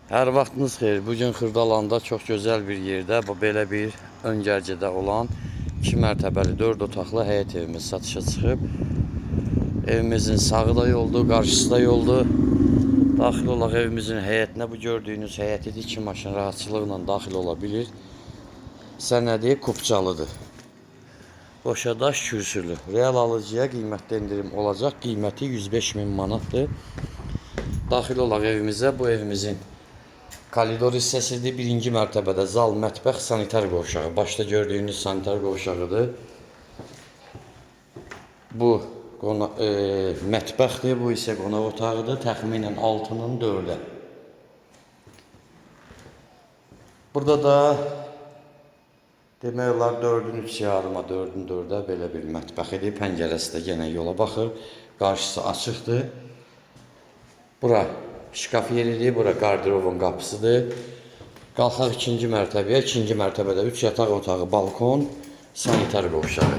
Hər vaxtınız xeyir. Bugün Xırdalanda çox gözəl bir yerdə, bu belə bir öncərcədə olan 2 mərtəbəli 4 otaqlı həyət evimiz satışa çıxıb. Evimizin sağı da yoldur, qarşısı da yoldur. Daxil olaq evimizin həyətinə. Bu gördüyünüz həyətidir. 2 maşın rahatçılıqla daxil ola bilir. Sənədi Kupçalıdır. Boşadaş kürsülü. Real alıcıya qiymətdə indirim olacaq. Qiyməti 105.000 manatdır. Daxil olaq evimizə. Bu evimizin koridor hissəsidir. Birinci mərtəbədə zal, mətbəx, sanitar qovşağı. Başda gördüyünüz sanitar qovşağıdır. Bu mətbəxdir. Bu isə qonaq otağıdır. Təxminən 6-nın 4-ə. Burada da demək olar 4-ün 3 yarıma, 4-ün 4-ə belə bir mətbəx idi. Pəncərəsi də yenə yola baxır. Qarşısı açıqdır. Bura şkaf yeridir. Bura qardirovun qapısıdır. Qalxaq ikinci mərtəbəyə. İkinci mərtəbədə 3 yataq otağı, balkon, sanitar qovşağı.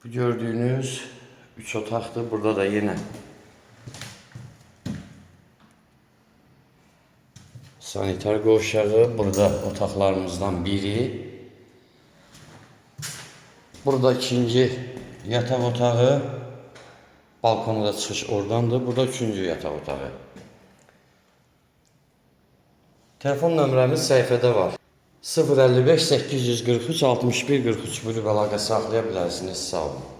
Bu gördüyünüz 3 otaqdır. Burada da yenə sanitar qovşağı. Burada otaqlarımızdan biri. Burada ikinci yataq otağı. Balkona da çıxış oradandır. Burada üçüncü yataq otağı. Telefon nömrəmiz səhifədə var. 055 843 61 43 buyurub əlaqə saxlaya bilərsiniz. Sağ olun.